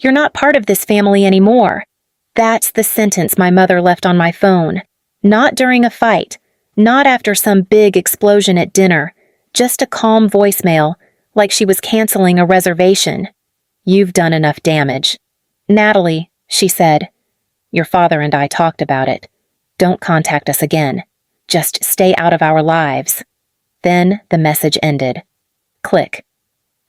You're not part of this family anymore. That's the sentence my mother left on my phone. Not during a fight, not after some big explosion at dinner, just a calm voicemail, like she was canceling a reservation. You've done enough damage. Natalie, she said, your father and I talked about it. Don't contact us again. Just stay out of our lives. Then the message ended. Click.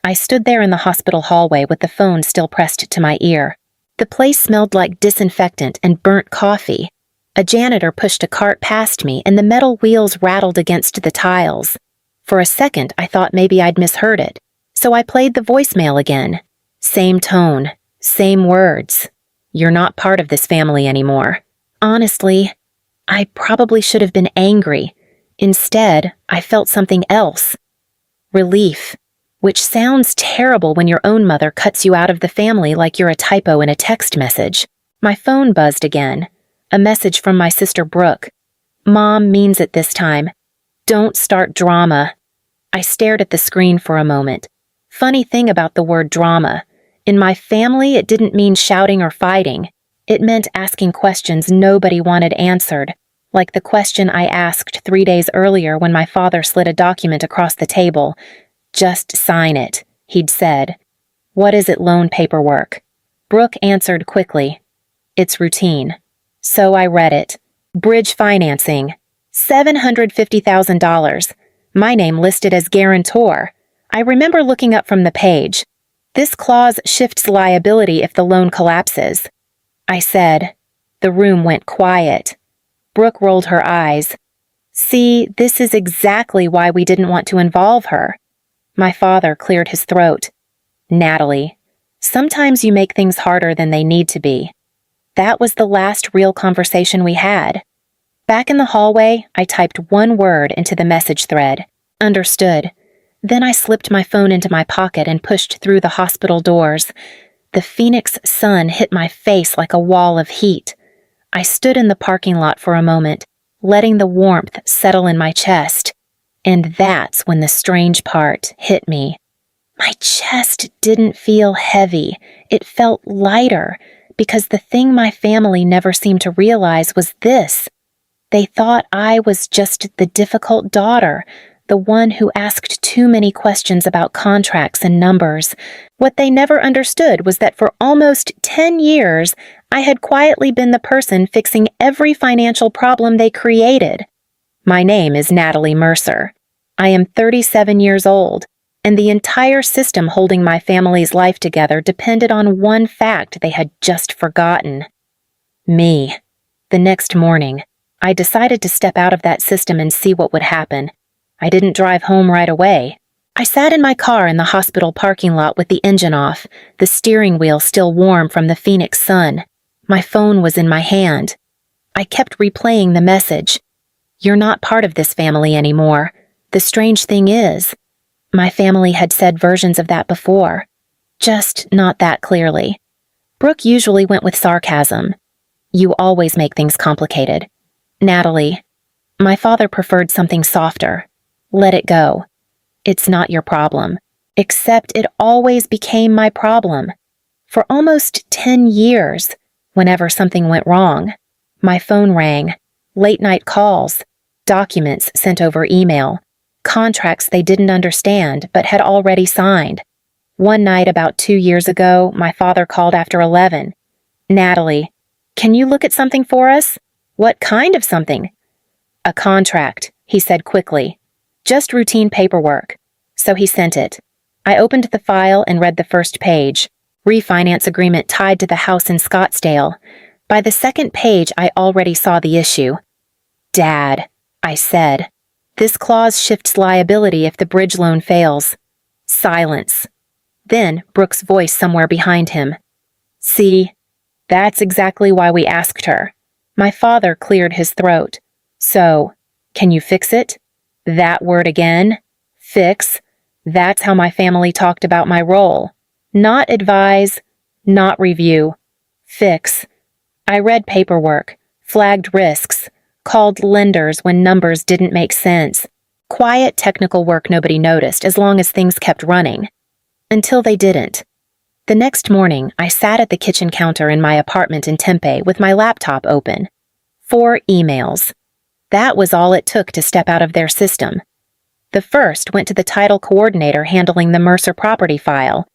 I stood there in the hospital hallway with the phone still pressed to my ear. The place smelled like disinfectant and burnt coffee. A janitor pushed a cart past me and the metal wheels rattled against the tiles. For a second, I thought maybe I'd misheard it, so I played the voicemail again. Same tone, same words. You're not part of this family anymore. Honestly, I probably should have been angry. Instead, I felt something else. Relief, which sounds terrible when your own mother cuts you out of the family like you're a typo in a text message. My phone buzzed again. A message from my sister Brooke. Mom means it this time. Don't start drama. I stared at the screen for a moment. Funny thing about the word drama. In my family, it didn't mean shouting or fighting. It meant asking questions nobody wanted answered, like the question I asked 3 days earlier when my father slid a document across the table. Just sign it, he'd said. What is it, loan paperwork? Brooke answered quickly. It's routine. So I read it. Bridge financing. $750,000. My name listed as guarantor. I remember looking up from the page. This clause shifts liability if the loan collapses. I said. The room went quiet. Brooke rolled her eyes. See, this is exactly why we didn't want to involve her. My father cleared his throat. Natalie, sometimes you make things harder than they need to be. That was the last real conversation we had. Back in the hallway, I typed one word into the message thread. Understood. Then I slipped my phone into my pocket and pushed through the hospital doors. The Phoenix sun hit my face like a wall of heat. I stood in the parking lot for a moment, letting the warmth settle in my chest. And that's when the strange part hit me. My chest didn't feel heavy. It felt lighter, because the thing my family never seemed to realize was this. They thought I was just the difficult daughter, the one who asked too many questions about contracts and numbers. What they never understood was that for almost 10 years, I had quietly been the person fixing every financial problem they created. My name is Natalie Mercer. I am 37 years old, and the entire system holding my family's life together depended on one fact they had just forgotten. Me. The next morning, I decided to step out of that system and see what would happen. I didn't drive home right away. I sat in my car in the hospital parking lot with the engine off, the steering wheel still warm from the Phoenix sun. My phone was in my hand. I kept replaying the message. You're not part of this family anymore. The strange thing is, my family had said versions of that before, just not that clearly. Brooke usually went with sarcasm. You always make things complicated. Natalie, my father preferred something softer. Let it go. It's not your problem. Except it always became my problem. For almost 10 years, whenever something went wrong, my phone rang, late-night calls, documents sent over email, contracts they didn't understand but had already signed. One night about 2 years ago, my father called after 11. Natalie, can you look at something for us? What kind of something? A contract, he said quickly. Just routine paperwork. So he sent it. I opened the file and read the first page. Refinance agreement tied to the house in Scottsdale. By the second page, I already saw the issue. Dad, I said. This clause shifts liability if the bridge loan fails. Silence. Then Brooke's voice somewhere behind him. See, that's exactly why we asked her. My father cleared his throat. So, can you fix it? That word again. Fix. That's how my family talked about my role. Not advise, not review. Fix. I read paperwork, flagged risks, called lenders when numbers didn't make sense. Quiet technical work nobody noticed as long as things kept running. Until they didn't. The next morning, I sat at the kitchen counter in my apartment in Tempe with my laptop open. 4 emails. That was all it took to step out of their system. The first went to the title coordinator handling the Mercer property file.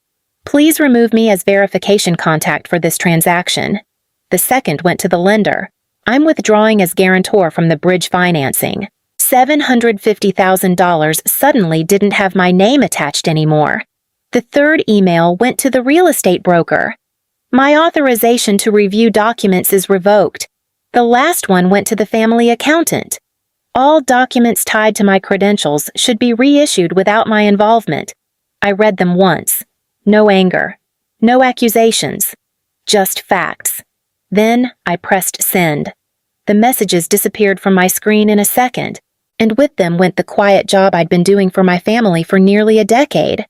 Please remove me as verification contact for this transaction. The second went to the lender. I'm withdrawing as guarantor from the bridge financing. $750,000 suddenly didn't have my name attached anymore. The third email went to the real estate broker. My authorization to review documents is revoked. The last one went to the family accountant. All documents tied to my credentials should be reissued without my involvement. I read them once. No anger. No accusations. Just facts. Then I pressed send. The messages disappeared from my screen in a second, and with them went the quiet job I'd been doing for my family for nearly a decade.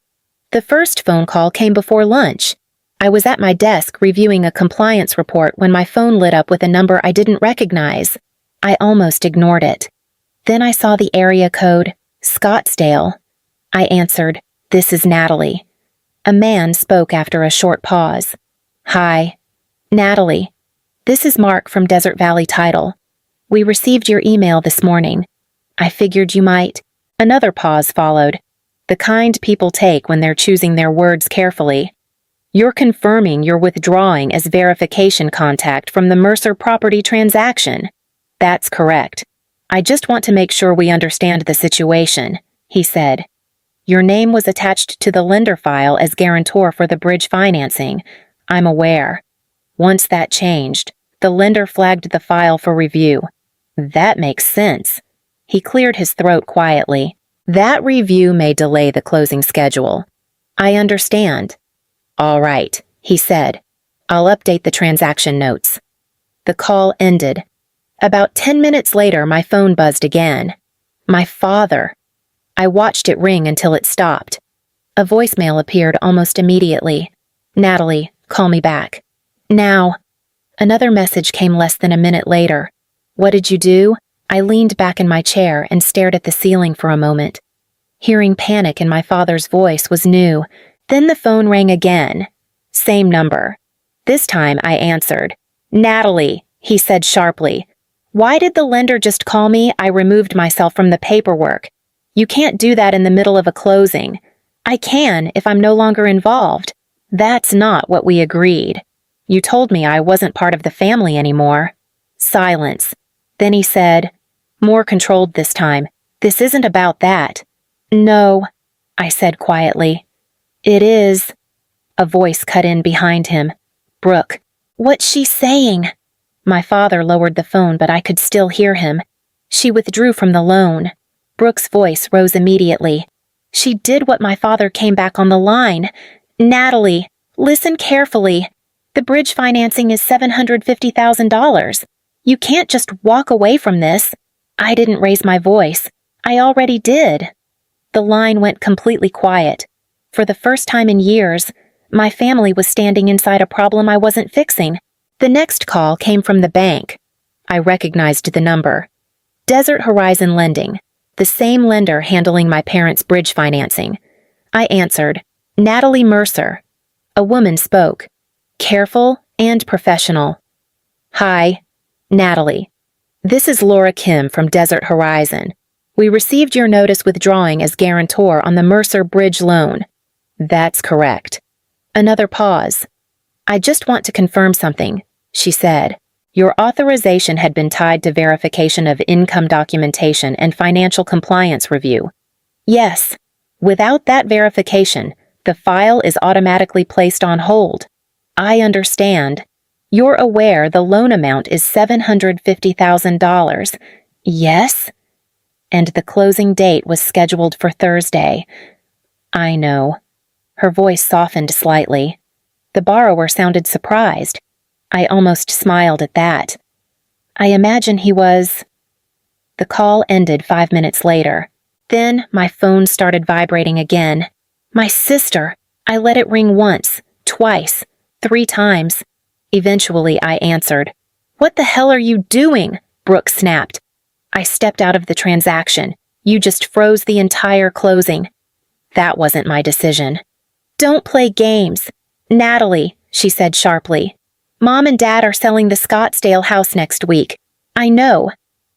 The first phone call came before lunch. I was at my desk reviewing a compliance report when my phone lit up with a number I didn't recognize. I almost ignored it. Then I saw the area code, Scottsdale. I answered, "This is Natalie." A man spoke after a short pause. "Hi, Natalie. This is Mark from Desert Valley Title. We received your email this morning. I figured you might." Another pause followed, the kind people take when they're choosing their words carefully. "You're confirming you're withdrawing as verification contact from the Mercer property transaction." "That's correct. I just want to make sure we understand the situation," he said. "Your name was attached to the lender file as guarantor for the bridge financing. I'm aware. Once that changed, the lender flagged the file for review." "That makes sense." He cleared his throat quietly. "That review may delay the closing schedule." "I understand." "All right," he said. "I'll update the transaction notes." The call ended. About 10 minutes later, my phone buzzed again. My father. I watched it ring until it stopped. A voicemail appeared almost immediately. "Natalie, call me back. Now." Another message came less than a minute later. "What did you do?" I leaned back in my chair and stared at the ceiling for a moment. Hearing panic in my father's voice was new. Then the phone rang again. Same number. This time I answered. "Natalie," he said sharply. "Why did the lender just call me? I removed myself from the paperwork. You can't do that in the middle of a closing. I can if I'm no longer involved. That's not what we agreed. You told me I wasn't part of the family anymore." Silence. Then he said, more controlled this time, "This isn't about that." "No," I said quietly. "It is." A voice cut in behind him. "Brooke, what's she saying?" My father lowered the phone, but I could still hear him. "She withdrew from the loan." Brooke's voice rose immediately. "She did what my father came back on the line." "Natalie, listen carefully. The bridge financing is $750,000. You can't just walk away from this." I didn't raise my voice. I already did. The line went completely quiet. For the first time in years, my family was standing inside a problem I wasn't fixing. The next call came from the bank. I recognized the number. Desert Horizon Lending, the same lender handling my parents' bridge financing. I answered, "Natalie Mercer." A woman spoke, careful and professional. "Hi, Natalie. This is Laura Kim from Desert Horizon. We received your notice withdrawing as guarantor on the Mercer Bridge loan." "That's correct." Another pause. "I just want to confirm something," she said. "Your authorization had been tied to verification of income documentation and financial compliance review." "Yes. Without that verification, the file is automatically placed on hold." "I understand. You're aware the loan amount is $750,000. "Yes." "And the closing date was scheduled for Thursday." "I know." Her voice softened slightly. The borrower sounded surprised. I almost smiled at that. "I imagine he was..." The call ended 5 minutes later. Then my phone started vibrating again. My sister. I let it ring once, twice, 3 times. Eventually, I answered. "What the hell are you doing?" Brooke snapped. "I stepped out of the transaction. You just froze the entire closing." "That wasn't my decision." "Don't play games. Natalie, she said sharply. Mom and Dad are selling the Scottsdale house next week. I know.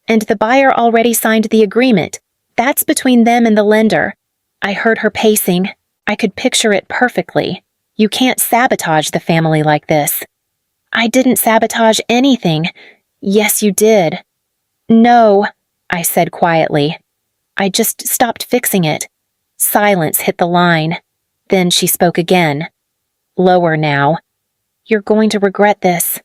And the buyer already signed the agreement. That's between them and the lender. I heard her pacing. I could picture it perfectly. You can't sabotage the family like this. I didn't sabotage anything. Yes, you did. No, I said quietly. I just stopped fixing it. Silence hit the line. Then she spoke again. Lower now. You're going to regret this.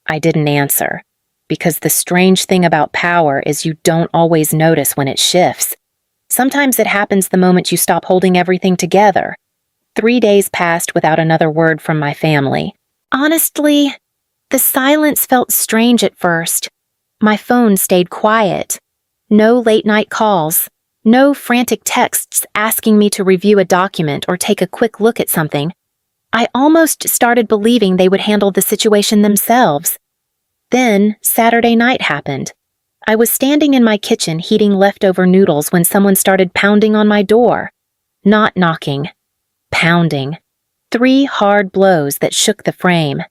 I didn't answer, because the strange thing about power is you don't always notice when it shifts. Sometimes it happens the moment you stop holding everything together. 3 days passed without another word from my family. Honestly, the silence felt strange at first. My phone stayed quiet. No late-night calls. No frantic texts asking me to review a document or take a quick look at something. I almost started believing they would handle the situation themselves. Then, Saturday night happened. I was standing in my kitchen heating leftover noodles when someone started pounding on my door. Not knocking. Pounding. 3 hard blows that shook the frame.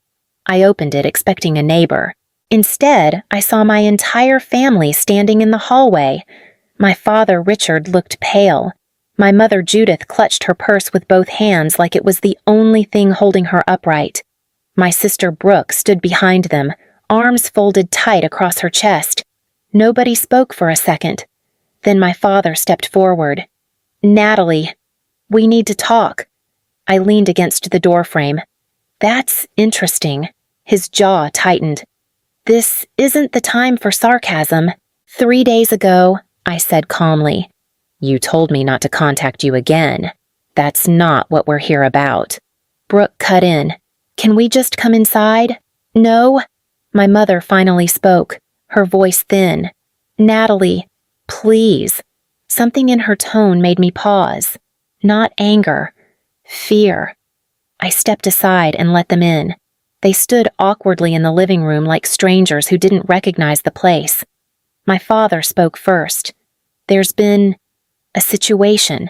I opened it expecting a neighbor. Instead, I saw my entire family standing in the hallway. My father, Richard, looked pale. My mother, Judith, clutched her purse with both hands like it was the only thing holding her upright. My sister, Brooke, stood behind them, arms folded tight across her chest. Nobody spoke for a second. Then my father stepped forward. Natalie, we need to talk. I leaned against the doorframe. That's interesting. His jaw tightened. This isn't the time for sarcasm. 3 days ago, I said calmly. You told me not to contact you again. That's not what we're here about. Brooke cut in. Can we just come inside? No. My mother finally spoke, her voice thin. Natalie, please. Something in her tone made me pause. Not anger. Fear. I stepped aside and let them in. They stood awkwardly in the living room like strangers who didn't recognize the place. My father spoke first. There's been a situation.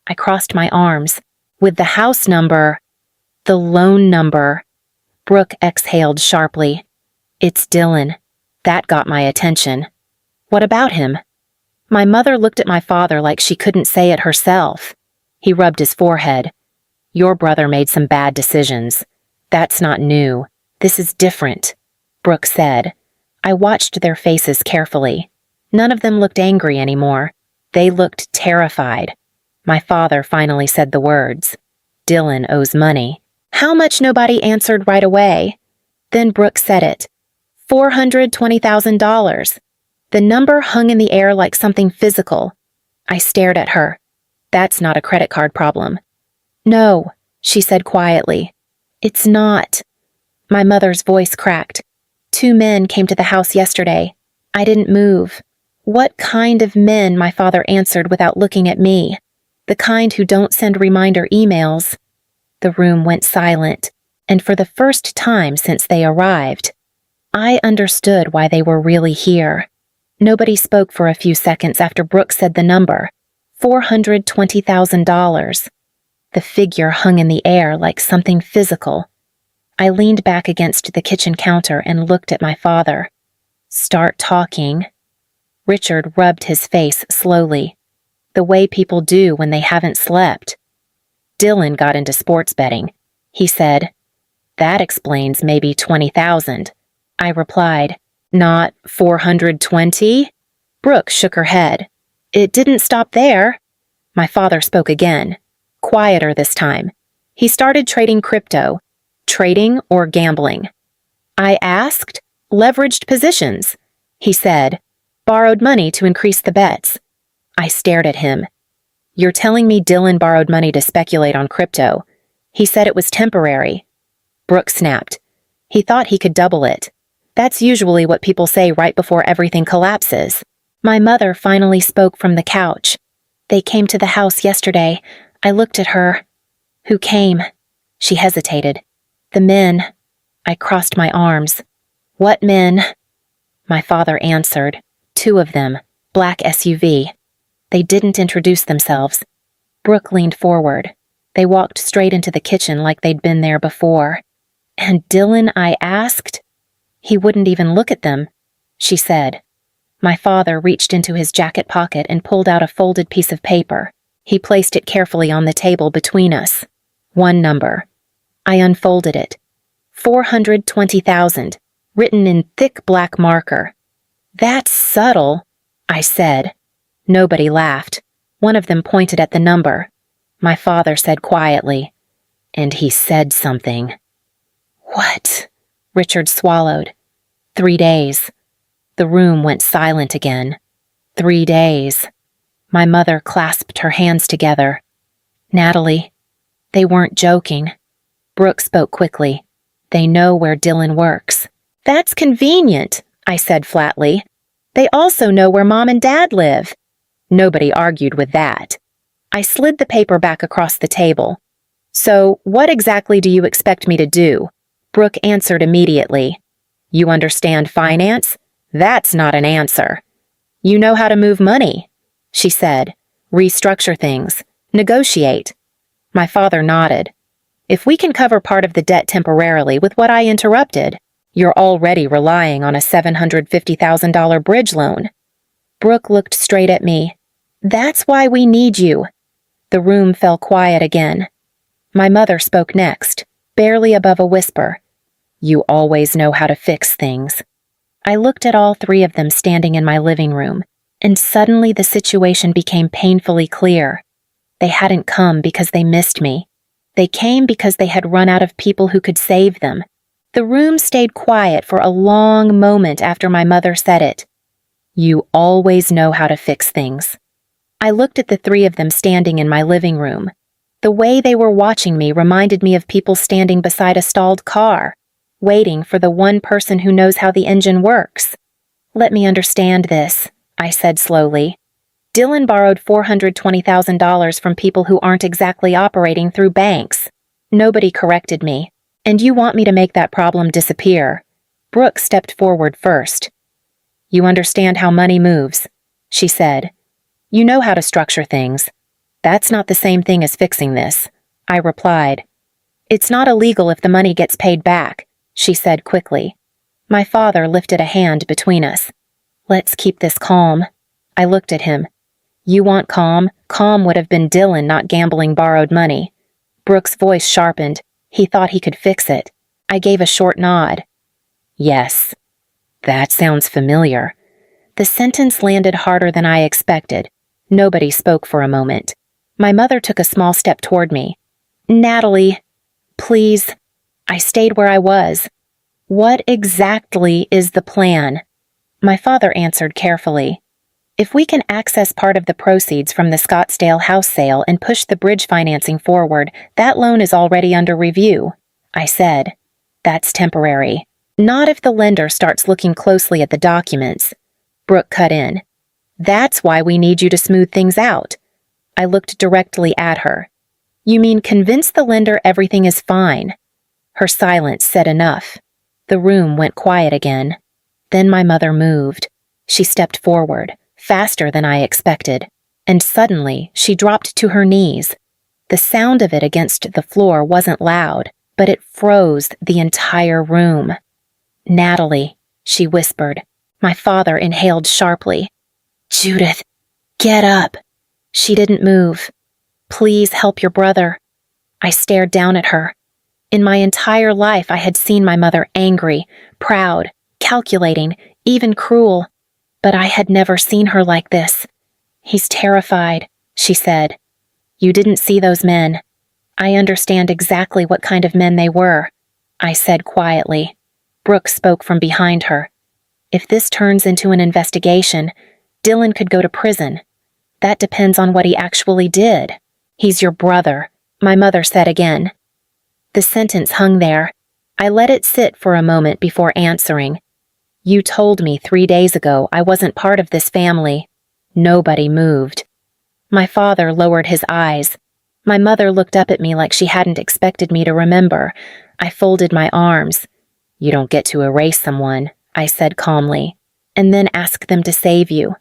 I crossed my arms. With the house number, the loan number. Brooke exhaled sharply. It's Dylan. That got my attention. What about him? My mother looked at my father like she couldn't say it herself. He rubbed his forehead. Your brother made some bad decisions. That's not new. This is different, Brooke said. I watched their faces carefully. None of them looked angry anymore. They looked terrified. My father finally said the words. Dylan owes money. How much? Nobody answered right away. Then Brooke said it. $420,000. The number hung in the air like something physical. I stared at her. That's not a credit card problem. No, she said quietly. It's not. My mother's voice cracked. 2 men came to the house yesterday. I didn't move. What kind of men? My father answered without looking at me. The kind who don't send reminder emails. The room went silent, and for the first time since they arrived, I understood why they were really here. Nobody spoke for a few seconds after Brooke said the number. $420,000. The figure hung in the air like something physical. I leaned back against the kitchen counter and looked at my father. Start talking. Richard rubbed his face slowly, the way people do when they haven't slept. Dylan got into sports betting, he said. That explains maybe 20,000. I replied, not 420? Brooke shook her head. It didn't stop there. My father spoke again, quieter this time. He started trading crypto. Trading or gambling? I asked. Leveraged positions, he said. Borrowed money to increase the bets. I stared at him. You're telling me Dylan borrowed money to speculate on crypto. He said it was temporary. Brooke snapped. He thought he could double it. That's usually what people say right before everything collapses. My mother finally spoke from the couch. They came to the house yesterday. I looked at her. Who came? She hesitated. The men. I crossed my arms. What men? My father answered. 2 of them, black SUV. They didn't introduce themselves. Brooke leaned forward. They walked straight into the kitchen like they'd been there before. "And Dylan?" I asked. "He wouldn't even look at them," she said. My father reached into his jacket pocket and pulled out a folded piece of paper. He placed it carefully on the table between us. One number. I unfolded it. 420,000, written in thick black marker. "That's subtle," I said. Nobody laughed. One of them pointed at the number. My father said quietly, "And he said something." "What?" Richard swallowed. 3 days. The room went silent again. 3 days. My mother clasped her hands together. "Natalie, they weren't joking." Brooke spoke quickly. "They know where Dylan works." "That's convenient," I said flatly. "They also know where Mom and Dad live." Nobody argued with that. I slid the paper back across the table. "So, what exactly do you expect me to do?" Brooke answered immediately. "You understand finance? That's not an answer." "You know how to move money," she said. "Restructure things. Negotiate." My father nodded. "If we can cover part of the debt temporarily with what I interrupted, you're already relying on a $750,000 bridge loan." Brooke looked straight at me. "That's why we need you." The room fell quiet again. My mother spoke next, barely above a whisper. "You always know how to fix things." I looked at all 3 of them standing in my living room, and suddenly the situation became painfully clear. They hadn't come because they missed me. They came because they had run out of people who could save them. The room stayed quiet for a long moment after my mother said it. "You always know how to fix things." I looked at the 3 of them standing in my living room. The way they were watching me reminded me of people standing beside a stalled car, waiting for the one person who knows how the engine works. "Let me understand this," I said slowly. "Dylan borrowed $420,000 from people who aren't exactly operating through banks." Nobody corrected me. "And you want me to make that problem disappear." Brooke stepped forward first. "You understand how money moves," she said. "You know how to structure things. That's not the same thing as fixing this," I replied. "It's not illegal if the money gets paid back," she said quickly. My father lifted a hand between us. "Let's keep this calm." I looked at him. "You want calm? Calm would have been Dylan not gambling borrowed money." Brooke's voice sharpened. He thought he could fix it. I gave a short nod. "Yes." "That sounds familiar." The sentence landed harder than I expected. Nobody spoke for a moment. My mother took a small step toward me. "Natalie, please." I stayed where I was. "What exactly is the plan?" My father answered carefully. "If we can access part of the proceeds from the Scottsdale house sale and push the bridge financing forward, that loan is already under review," I said. "That's temporary. Not if the lender starts looking closely at the documents." Brooke cut in. "That's why we need you to smooth things out." I looked directly at her. "You mean convince the lender everything is fine?" Her silence said enough. The room went quiet again. Then my mother moved. She stepped forward, faster than I expected, and suddenly she dropped to her knees. The sound of it against the floor wasn't loud, but it froze the entire room. "Natalie," she whispered. My father inhaled sharply. "Judith, get up." She didn't move. "Please help your brother." I stared down at her. In my entire life, I had seen my mother angry, proud, calculating, even cruel. But I had never seen her like this. "He's terrified," she said. "You didn't see those men." "I understand exactly what kind of men they were," I said quietly. Brooke spoke from behind her. "If this turns into an investigation, Dylan could go to prison. That depends on what he actually did." "He's your brother," my mother said again. The sentence hung there. I let it sit for a moment before answering. "You told me 3 days ago I wasn't part of this family." Nobody moved. My father lowered his eyes. My mother looked up at me like she hadn't expected me to remember. I folded my arms. "You don't get to erase someone," I said calmly, "and then ask them to save you."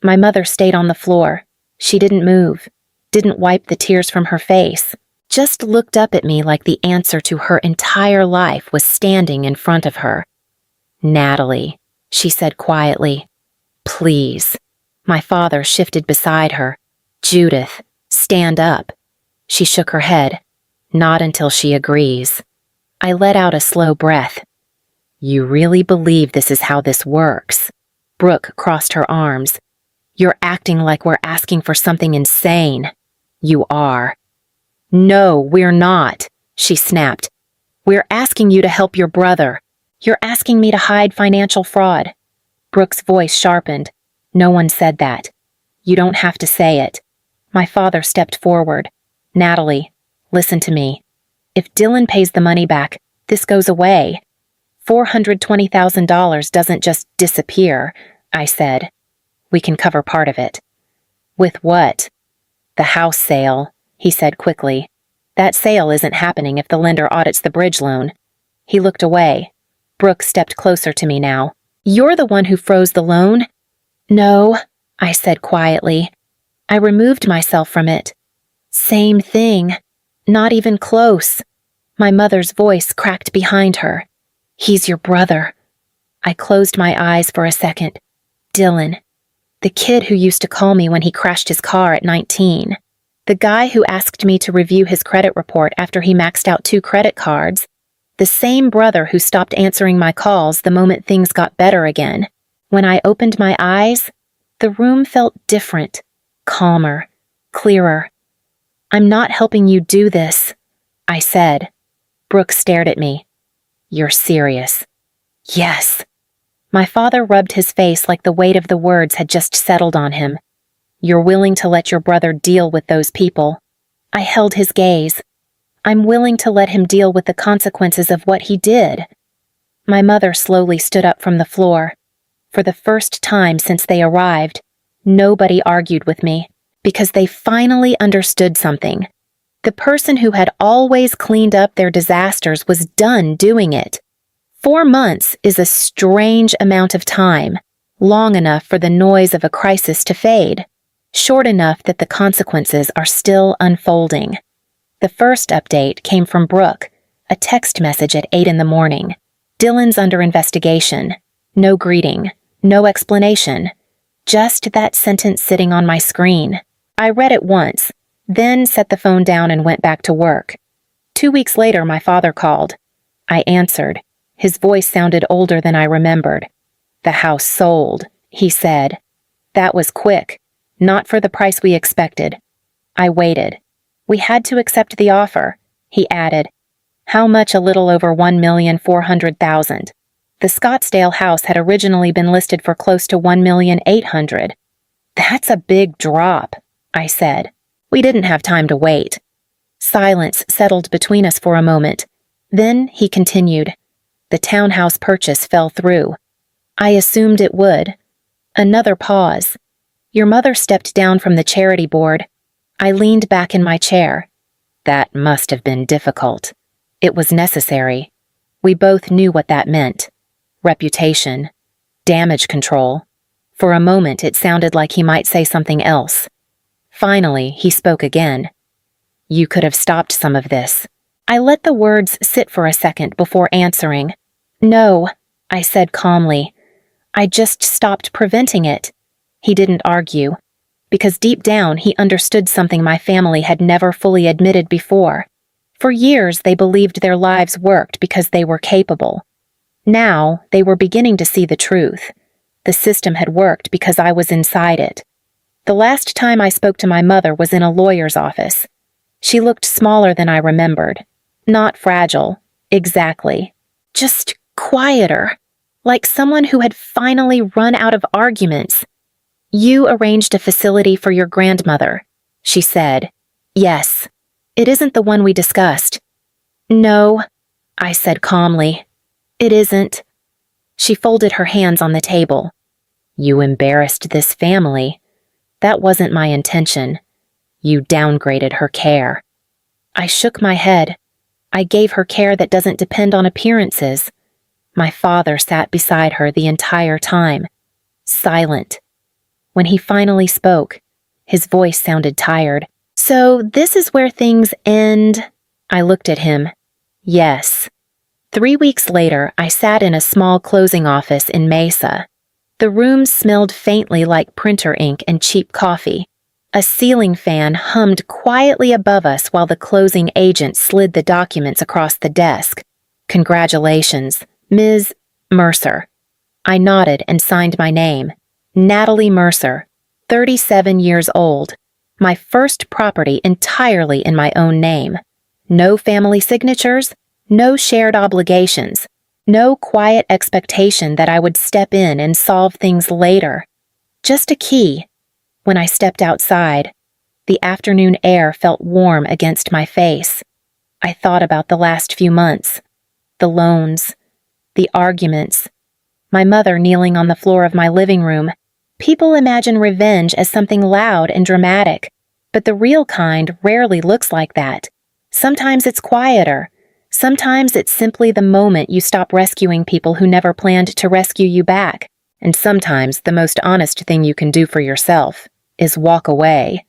My mother stayed on the floor. She didn't move, didn't wipe the tears from her face, just looked up at me like the answer to her entire life was standing in front of her. "Natalie," she said quietly. "Please." My father shifted beside her. "Judith, stand up." She shook her head. "Not until she agrees." I let out a slow breath. "You really believe this is how this works?" Brooke crossed her arms. "You're acting like we're asking for something insane." "You are." "No, we're not," she snapped. "We're asking you to help your brother. You're asking me to hide financial fraud." Brooke's voice sharpened. "No one said that. You don't have to say it." My father stepped forward. "Natalie, listen to me. If Dylan pays the money back, this goes away. $420,000 doesn't just disappear," I said. "We can cover part of it." "With what?" "The house sale," he said quickly. "That sale isn't happening if the lender audits the bridge loan." He looked away. Brooke stepped closer to me now. "You're the one who froze the loan?" "No," I said quietly. I removed myself from it. "Same thing. Not even close." My mother's voice cracked behind her. "He's your brother." I closed my eyes for a second. Dylan. The kid who used to call me when he crashed his car at 19. The guy who asked me to review his credit report after he maxed out 2 credit cards. The same brother who stopped answering my calls the moment things got better again. When I opened my eyes, the room felt different, calmer, clearer. "I'm not helping you do this," I said. Brooke stared at me. "You're serious?" "Yes." My father rubbed his face like the weight of the words had just settled on him. "You're willing to let your brother deal with those people." I held his gaze. "I'm willing to let him deal with the consequences of what he did." My mother slowly stood up from the floor. For the first time since they arrived, nobody argued with me, because they finally understood something. The person who had always cleaned up their disasters was done doing it. 4 months is a strange amount of time, long enough for the noise of a crisis to fade, short enough that the consequences are still unfolding. The first update came from Brooke, a text message at 8 in the morning. "Dylan's under investigation." No greeting, no explanation, just that sentence sitting on my screen. I read it once, then set the phone down and went back to work. 2 weeks later, my father called. I answered. His voice sounded older than I remembered. "The house sold," he said. "That was quick. Not for the price we expected." I waited. "We had to accept the offer," he added. "How much? A little over $1,400,000. The Scottsdale house had originally been listed for close to $1,800,000. "That's a big drop," I said. We didn't have time to wait. Silence settled between us for a moment. Then he continued. "The townhouse purchase fell through. I assumed it would." Another pause. "Your mother stepped down from the charity board." I leaned back in my chair. "That must have been difficult." "It was necessary." We both knew what that meant. Reputation. Damage control. For a moment it sounded like he might say something else. Finally, he spoke again. "You could have stopped some of this." I let the words sit for a second before answering. "No," I said calmly. "I just stopped preventing it." He didn't argue, because deep down he understood something my family had never fully admitted before. For years they believed their lives worked because they were capable. Now they were beginning to see the truth. The system had worked because I was inside it. The last time I spoke to my mother was in a lawyer's office. She looked smaller than I remembered. Not fragile, exactly. Just quieter, like someone who had finally run out of arguments. "You arranged a facility for your grandmother," she said. "Yes. It isn't the one we discussed." "No," I said calmly. "It isn't." She folded her hands on the table. "You embarrassed this family. That wasn't my intention. You downgraded her care." I shook my head. "I gave her care that doesn't depend on appearances." My father sat beside her the entire time, silent. When he finally spoke, his voice sounded tired. So this is where things end? I looked at him. Yes. 3 weeks later, I sat in a small closing office in Mesa. The room smelled faintly like printer ink and cheap coffee. A ceiling fan hummed quietly above us while the closing agent slid the documents across the desk. Congratulations, Ms. Mercer. I nodded and signed my name. Natalie Mercer, 37 years old. My first property entirely in my own name. No family signatures, no shared obligations, no quiet expectation that I would step in and solve things later. Just a key. When I stepped outside, the afternoon air felt warm against my face. I thought about the last few months, the loans, the arguments, my mother kneeling on the floor of my living room. People imagine revenge as something loud and dramatic, but the real kind rarely looks like that. Sometimes it's quieter. Sometimes it's simply the moment you stop rescuing people who never planned to rescue you back. And sometimes the most honest thing you can do for yourself is walk away.